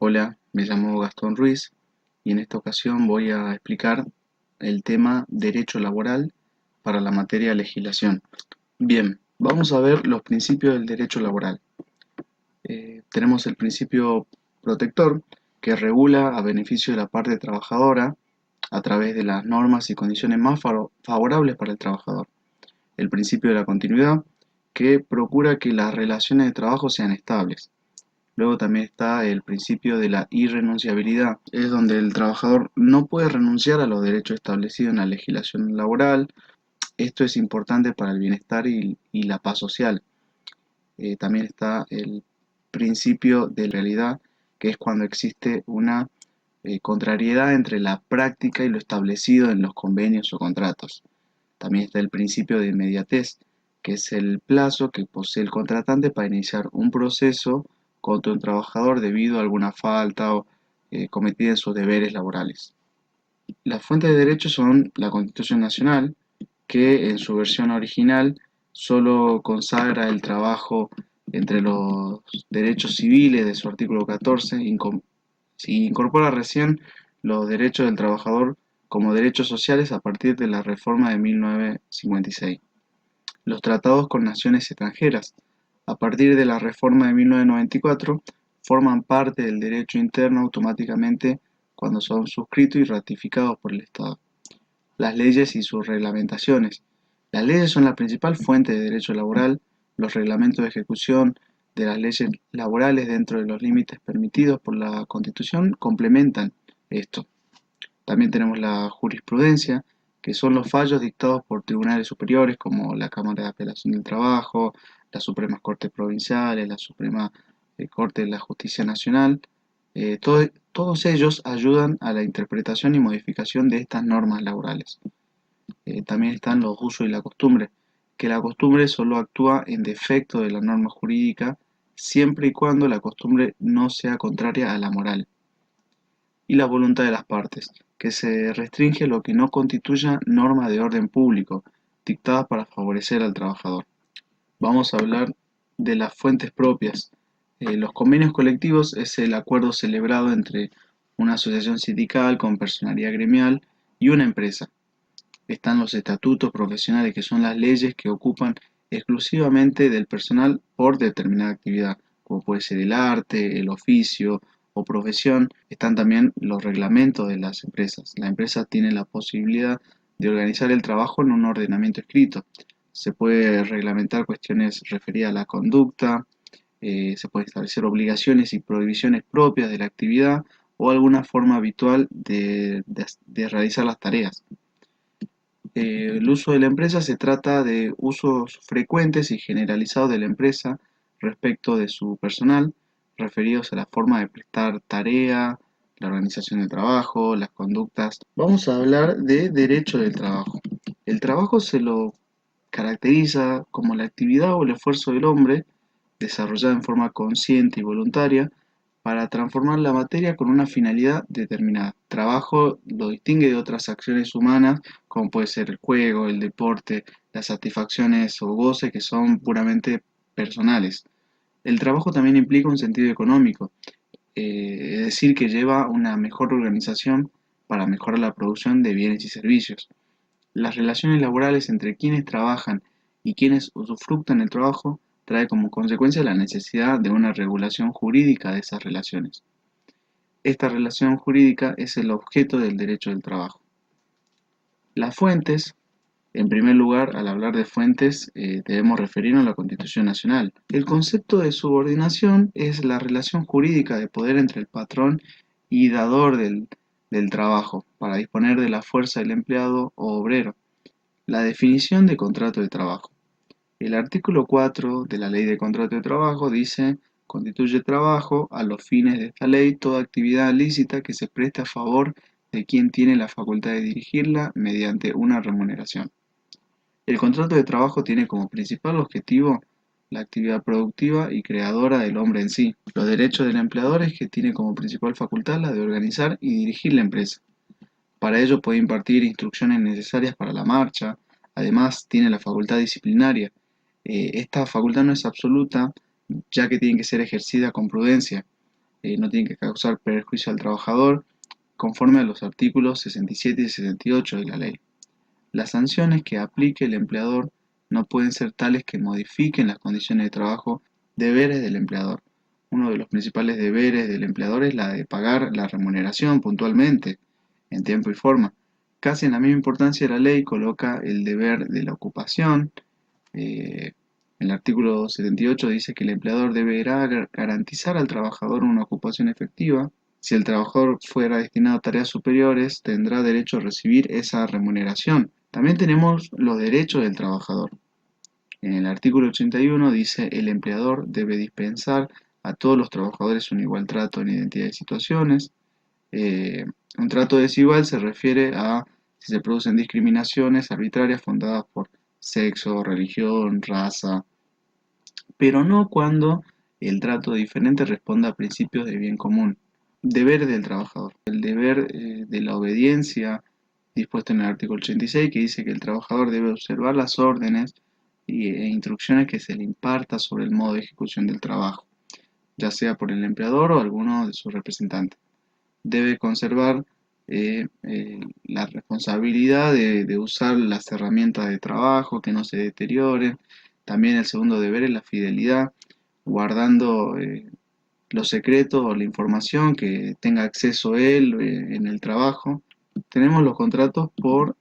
Hola, me llamo Gastón Ruiz y en esta ocasión voy a explicar el tema derecho laboral para la materia legislación. Bien, vamos a ver los principios del derecho laboral. Tenemos el principio protector que regula a beneficio de la parte trabajadora a través de las normas y condiciones más favorables para el trabajador. El principio de la continuidad que procura que las relaciones de trabajo sean estables. Luego también está el principio de la irrenunciabilidad, es donde el trabajador no puede renunciar a los derechos establecidos en la legislación laboral. Esto es importante para el bienestar y la paz social. También está el principio de realidad, que es cuando existe una contrariedad entre la práctica y lo establecido en los convenios o contratos. También está el principio de inmediatez, que es el plazo que posee el contratante para iniciar un proceso contra un trabajador debido a alguna falta o cometida en sus deberes laborales. Las fuentes de derecho son la Constitución Nacional, que en su versión original solo consagra el trabajo entre los derechos civiles de su artículo 14, si incorpora recién los derechos del trabajador como derechos sociales a partir de la reforma de 1956. Los tratados con naciones extranjeras, a partir de la reforma de 1994, forman parte del derecho interno automáticamente cuando son suscritos y ratificados por el Estado. Las leyes y sus reglamentaciones. Las leyes son la principal fuente de derecho laboral. Los reglamentos de ejecución de las leyes laborales dentro de los límites permitidos por la Constitución complementan esto. También tenemos la jurisprudencia, que son los fallos dictados por tribunales superiores como la Cámara de Apelación del Trabajo, las Supremas Cortes Provinciales, la Suprema Corte de la Justicia Nacional. Todos ellos ayudan a la interpretación y modificación de estas normas laborales. También están los usos y la costumbre, que la costumbre solo actúa en defecto de la norma jurídica siempre y cuando la costumbre no sea contraria a la moral. Y la voluntad de las partes, que se restringe lo que no constituya norma de orden público, dictadas para favorecer al trabajador. Vamos a hablar de las fuentes propias. Los convenios colectivos es el acuerdo celebrado entre una asociación sindical con personalidad gremial y una empresa. Están los estatutos profesionales, que son las leyes que ocupan exclusivamente del personal por determinada actividad, como puede ser el arte, el oficio o profesión. Están también los reglamentos de las empresas. La empresa tiene la posibilidad de organizar el trabajo en un ordenamiento escrito. Se puede reglamentar cuestiones referidas a la conducta, se pueden establecer obligaciones y prohibiciones propias de la actividad o alguna forma habitual de realizar las tareas. El uso de la empresa se trata de usos frecuentes y generalizados de la empresa respecto de su personal, referidos a la forma de prestar tarea, la organización del trabajo, las conductas. Vamos a hablar de derecho del trabajo. El trabajo se lo caracteriza como la actividad o el esfuerzo del hombre, desarrollado en forma consciente y voluntaria, para transformar la materia con una finalidad determinada. Trabajo lo distingue de otras acciones humanas, como puede ser el juego, el deporte, las satisfacciones o goce que son puramente personales. El trabajo también implica un sentido económico, es decir, que lleva una mejor organización para mejorar la producción de bienes y servicios. Las relaciones laborales entre quienes trabajan y quienes usufructan el trabajo trae como consecuencia la necesidad de una regulación jurídica de esas relaciones. Esta relación jurídica es el objeto del derecho del trabajo. Las fuentes, en primer lugar, al hablar de fuentes, debemos referirnos a la Constitución Nacional. El concepto de subordinación es la relación jurídica de poder entre el patrón y dador del trabajo para disponer de la fuerza del empleado o obrero. La definición de contrato de trabajo. El artículo 4 de la Ley de Contrato de Trabajo dice: constituye trabajo a los fines de esta ley toda actividad lícita que se preste a favor de quien tiene la facultad de dirigirla mediante una remuneración. El contrato de trabajo tiene como principal objetivo la actividad productiva y creadora del hombre en sí. Los derechos del empleador es que tiene como principal facultad la de organizar y dirigir la empresa. Para ello puede impartir instrucciones necesarias para la marcha. Además, tiene la facultad disciplinaria. Esta facultad no es absoluta, ya que tiene que ser ejercida con prudencia. no tiene que causar perjuicio al trabajador, conforme a los artículos 67 y 68 de la ley. Las sanciones que aplique el empleador no pueden ser tales que modifiquen las condiciones de trabajo, deberes del empleador. Uno de los principales deberes del empleador es la de pagar la remuneración puntualmente, en tiempo y forma. Casi en la misma importancia de la ley coloca el deber de la ocupación. El artículo 78 dice que el empleador deberá garantizar al trabajador una ocupación efectiva. Si el trabajador fuera destinado a tareas superiores, tendrá derecho a recibir esa remuneración. También tenemos los derechos del trabajador. En el artículo 81 dice el empleador debe dispensar a todos los trabajadores un igual trato en identidad de situaciones. Eh, un trato desigual se refiere a si se producen discriminaciones arbitrarias fundadas por sexo, religión, raza, pero no cuando el trato diferente responda a principios de bien común. Deber del trabajador. El deber de la obediencia dispuesto en el artículo 86 que dice que el trabajador debe observar las órdenes e instrucciones que se le imparta sobre el modo de ejecución del trabajo, ya sea por el empleador o alguno de sus representantes. Debe conservar la responsabilidad de usar las herramientas de trabajo, que no se deterioren. También el segundo deber es la fidelidad, guardando los secretos o la información que tenga acceso él en el trabajo. Tenemos los contratos por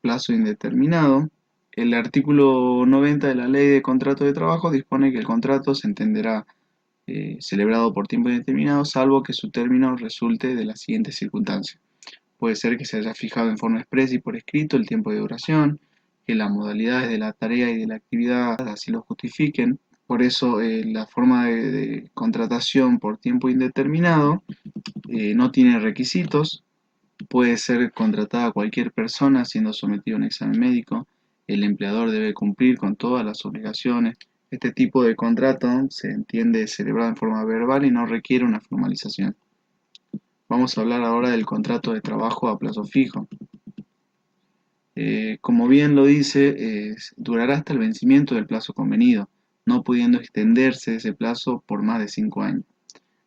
plazo indeterminado. El artículo 90 de la Ley de Contrato de Trabajo dispone que el contrato se entenderá celebrado por tiempo indeterminado, salvo que su término resulte de las siguientes circunstancias. Puede ser que se haya fijado en forma expresa y por escrito el tiempo de duración, que las modalidades de la tarea y de la actividad así lo justifiquen. Por eso la forma de contratación por tiempo indeterminado no tiene requisitos, puede ser contratada cualquier persona siendo sometido a un examen médico, el empleador debe cumplir con todas las obligaciones. Este tipo de contrato se entiende celebrado en forma verbal y no requiere una formalización. Vamos a hablar ahora del contrato de trabajo a plazo fijo. Como bien lo dice, durará hasta el vencimiento del plazo convenido, no pudiendo extenderse ese plazo por más de 5 años.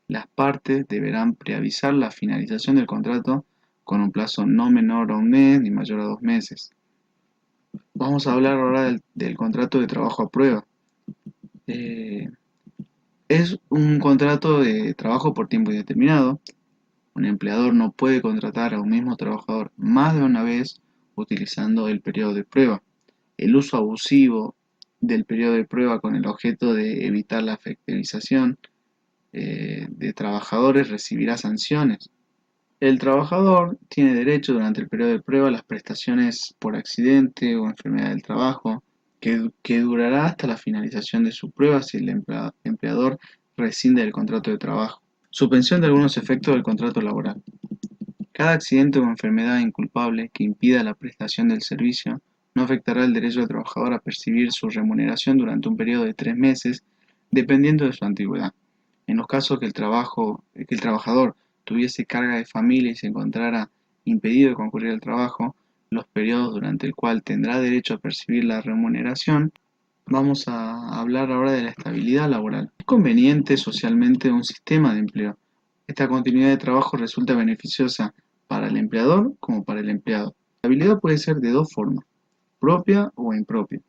Las partes deberán preavisar la finalización del contrato con un plazo no menor a un mes ni mayor a 2 meses. Vamos a hablar ahora del contrato de trabajo a prueba. Eh, es un contrato de trabajo por tiempo indeterminado. Un empleador no puede contratar a un mismo trabajador más de una vez utilizando el periodo de prueba. El uso abusivo del periodo de prueba con el objeto de evitar la efectivización de trabajadores recibirá sanciones. El trabajador tiene derecho durante el periodo de prueba a las prestaciones por accidente o enfermedad del trabajo, que durará hasta la finalización de su prueba si el empleador rescinde el contrato de trabajo. Suspensión de algunos efectos del contrato laboral. Cada accidente o enfermedad inculpable que impida la prestación del servicio no afectará el derecho del trabajador a percibir su remuneración durante un periodo de 3 meses, dependiendo de su antigüedad. En los casos que el trabajador tuviese carga de familia y se encontrara impedido de concurrir al trabajo, los periodos durante el cual tendrá derecho a percibir la remuneración. Vamos a hablar ahora de la estabilidad laboral. Es conveniente socialmente un sistema de empleo. Esta continuidad de trabajo resulta beneficiosa para el empleador como para el empleado. La estabilidad puede ser de dos formas, propia o impropia.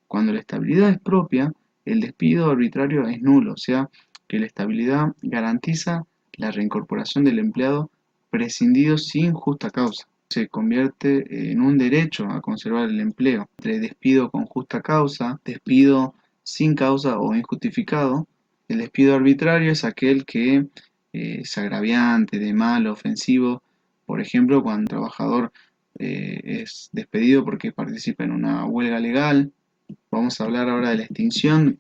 Cuando la estabilidad es propia, el despido arbitrario es nulo, o sea que la estabilidad garantiza la reincorporación del empleado prescindido sin justa causa. Se convierte en un derecho a conservar el empleo. Entre despido con justa causa, despido sin causa o injustificado, el despido arbitrario es aquel que es agraviante, de mal, ofensivo. Por ejemplo, cuando un trabajador es despedido porque participa en una huelga legal. Vamos a hablar ahora de la extinción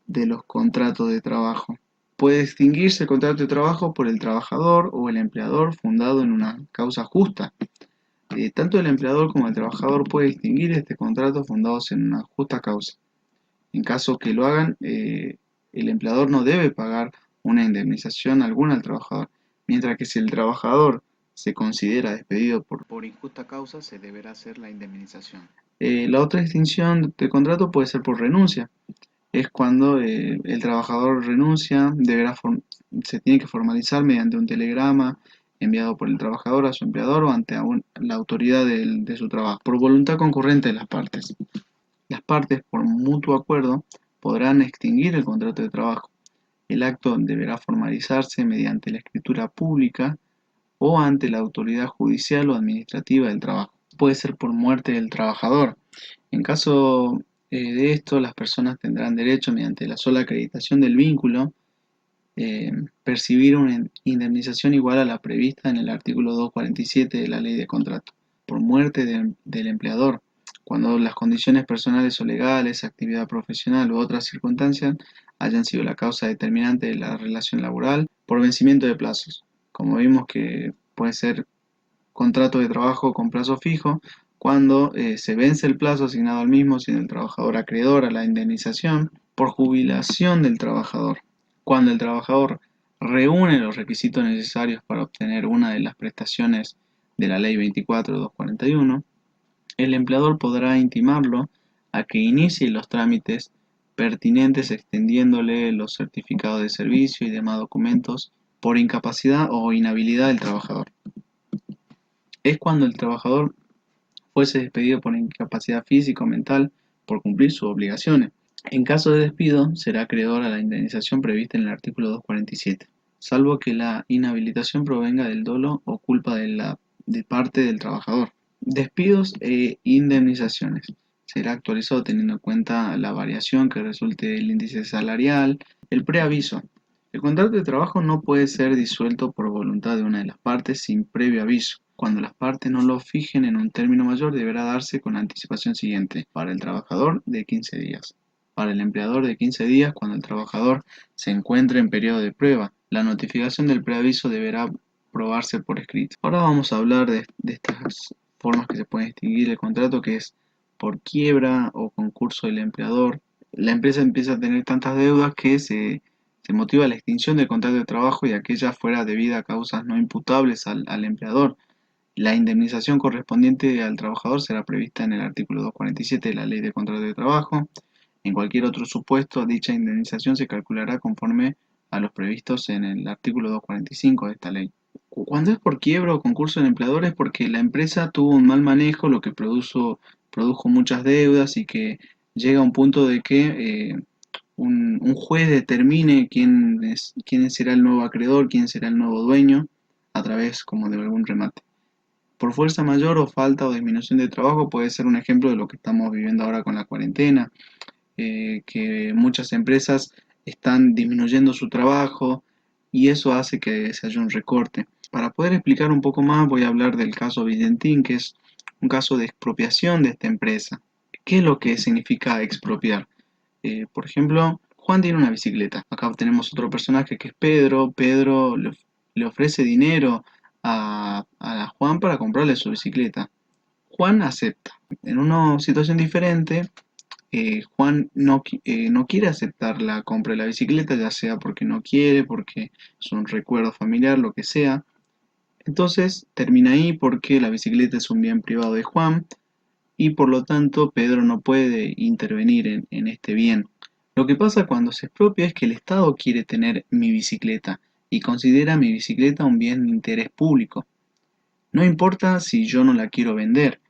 de los contratos de trabajo. Puede extinguirse el contrato de trabajo por el trabajador o el empleador fundado en una causa justa. Tanto el empleador como el trabajador puede extinguir este contrato fundados en una justa causa. En caso que lo hagan, el empleador no debe pagar una indemnización alguna al trabajador, mientras que si el trabajador se considera despedido por injusta causa, se deberá hacer la indemnización. La otra extinción de contrato puede ser por renuncia. es cuando el trabajador renuncia, se tiene que formalizar mediante un telegrama enviado por el trabajador a su empleador o ante la autoridad de su trabajo, por voluntad concurrente de las partes. Las partes, por mutuo acuerdo, podrán extinguir el contrato de trabajo. El acto deberá formalizarse mediante la escritura pública o ante la autoridad judicial o administrativa del trabajo. Puede ser por muerte del trabajador. En caso de esto, las personas tendrán derecho, mediante la sola acreditación del vínculo, percibir una indemnización igual a la prevista en el artículo 247 de la Ley de Contrato, por muerte del empleador, cuando las condiciones personales o legales, actividad profesional u otras circunstancias hayan sido la causa determinante de la relación laboral, por vencimiento de plazos. Como vimos que puede ser contrato de trabajo con plazo fijo, cuando se vence el plazo asignado al mismo, siendo el trabajador acreedor a la indemnización, por jubilación del trabajador, cuando el trabajador reúne los requisitos necesarios para obtener una de las prestaciones de la Ley 24.241, el empleador podrá intimarlo a que inicie los trámites pertinentes extendiéndole los certificados de servicio y demás documentos por incapacidad o inhabilidad del trabajador. Es cuando el trabajador fuese despedido por incapacidad física o mental por cumplir sus obligaciones. En caso de despido, será acreedor a la indemnización prevista en el artículo 247, salvo que la inhabilitación provenga del dolo o culpa de parte del trabajador. Despidos e indemnizaciones. Será actualizado teniendo en cuenta la variación que resulte del índice salarial. El preaviso. El contrato de trabajo no puede ser disuelto por voluntad de una de las partes sin previo aviso. Cuando las partes no lo fijen en un término mayor, deberá darse con anticipación siguiente. Para el trabajador, de 15 días. Para el empleador, de 15 días cuando el trabajador se encuentre en periodo de prueba. La notificación del preaviso deberá probarse por escrito. Ahora vamos a hablar de estas formas que se pueden extinguir el contrato, que es por quiebra o concurso del empleador. La empresa empieza a tener tantas deudas que se motiva la extinción del contrato de trabajo y aquella fuera debida a causas no imputables al empleador. La indemnización correspondiente al trabajador será prevista en el artículo 247 de la Ley de Contrato de Trabajo. En cualquier otro supuesto, dicha indemnización se calculará conforme a los previstos en el artículo 245 de esta ley. Cuando es por quiebra o concurso de empleadores es porque la empresa tuvo un mal manejo, lo que produjo muchas deudas y que llega a un punto de que un juez determine quién será el nuevo acreedor, quién será el nuevo dueño, a través como de algún remate. Por fuerza mayor o falta o disminución de trabajo puede ser un ejemplo de lo que estamos viviendo ahora con la cuarentena, que muchas empresas están disminuyendo su trabajo y eso hace que se haya un recorte. Para poder explicar un poco más voy a hablar del caso Vicentín, que es un caso de expropiación de esta empresa. ¿Qué es lo que significa expropiar? Por ejemplo, Juan tiene una bicicleta. Acá tenemos otro personaje que es Pedro. Pedro le ofrece dinero a Juan para comprarle su bicicleta. Juan acepta. En una situación diferente, Juan no quiere aceptar la compra de la bicicleta, ya sea porque no quiere, porque es un recuerdo familiar, lo que sea. Entonces termina ahí porque la bicicleta es un bien privado de Juan y por lo tanto Pedro no puede intervenir en este bien. Lo que pasa cuando se expropia es que el Estado quiere tener mi bicicleta y considera mi bicicleta un bien de interés público. No importa si yo no la quiero vender.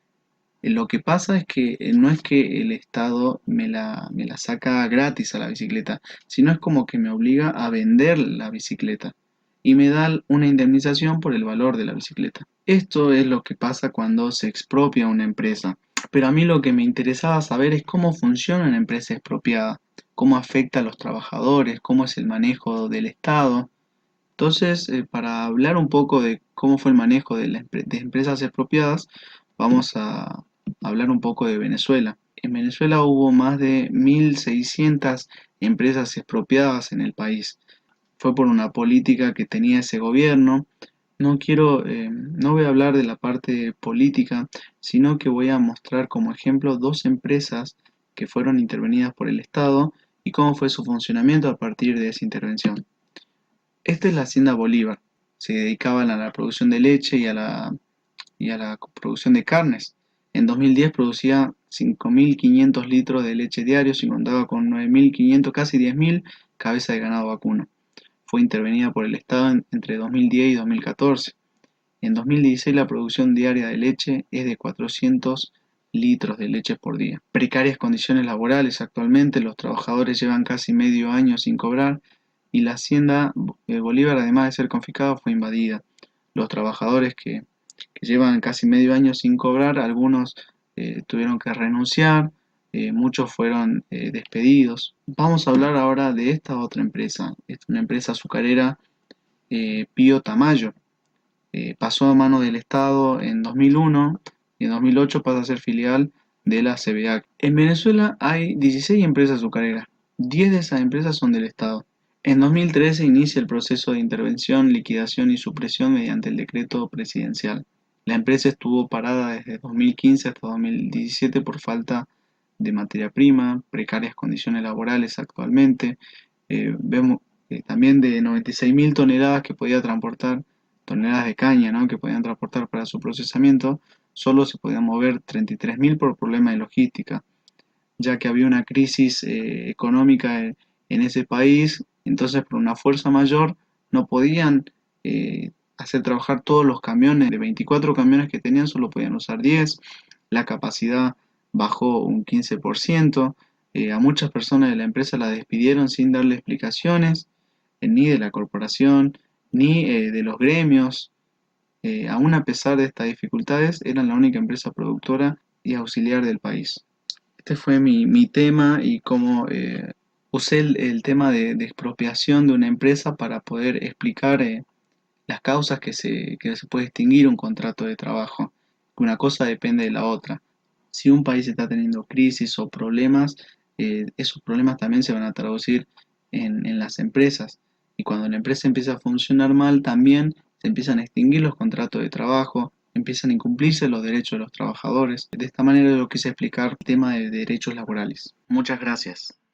Lo que pasa es que no es que el Estado me la saca gratis a la bicicleta, sino es como que me obliga a vender la bicicleta y me da una indemnización por el valor de la bicicleta. Esto es lo que pasa cuando se expropia una empresa. Pero a mí lo que me interesaba saber es cómo funciona una empresa expropiada, cómo afecta a los trabajadores, cómo es el manejo del Estado. Entonces, para hablar un poco de cómo fue el manejo de empresas expropiadas, vamos a hablar un poco de Venezuela. En Venezuela hubo más de 1.600 empresas expropiadas en el país. Fue por una política que tenía ese gobierno. No voy a hablar de la parte política, sino que voy a mostrar como ejemplo dos empresas que fueron intervenidas por el Estado y cómo fue su funcionamiento a partir de esa intervención. Esta es la Hacienda Bolívar. Se dedicaban a la producción de leche y a la producción de carnes. En 2010 producía 5.500 litros de leche diarios y contaba con 9.500, casi 10.000 cabezas de ganado vacuno. Fue intervenida por el Estado entre 2010 y 2014. En 2016 la producción diaria de leche es de 400 litros de leche por día. Precarias condiciones laborales actualmente, los trabajadores llevan casi medio año sin cobrar y la hacienda Bolívar, además de ser confiscada, fue invadida. Los trabajadores que llevan casi medio año sin cobrar, algunos tuvieron que renunciar, muchos fueron despedidos. Vamos a hablar ahora de esta otra empresa, es una empresa azucarera, Pío Tamayo. Pasó a mano del Estado en 2001 y en 2008 pasa a ser filial de la CBA. En Venezuela hay 16 empresas azucareras, 10 de esas empresas son del Estado. En 2013 inicia el proceso de intervención, liquidación y supresión mediante el decreto presidencial. La empresa estuvo parada desde 2015 hasta 2017 por falta de materia prima, precarias condiciones laborales actualmente. Vemos también de 96.000 toneladas que podía transportar, toneladas de caña, ¿no?, que podían transportar para su procesamiento, solo se podían mover 33.000 por problema de logística, ya que había una crisis económica en ese país, entonces por una fuerza mayor no podían hacer trabajar todos los camiones, de 24 camiones que tenían solo podían usar 10, la capacidad bajó un 15%, a muchas personas de la empresa la despidieron sin darle explicaciones, ni de la corporación, ni de los gremios. Aún a pesar de estas dificultades, eran la única empresa productora y auxiliar del país. Este fue mi tema y cómo usé el tema de expropiación de una empresa para poder explicar las causas que se puede extinguir un contrato de trabajo. Una cosa depende de la otra. Si un país está teniendo crisis o problemas, esos problemas también se van a traducir en las empresas. Y cuando la empresa empieza a funcionar mal, también se empiezan a extinguir los contratos de trabajo, empiezan a incumplirse los derechos de los trabajadores. De esta manera yo quise explicar el tema de derechos laborales. Muchas gracias.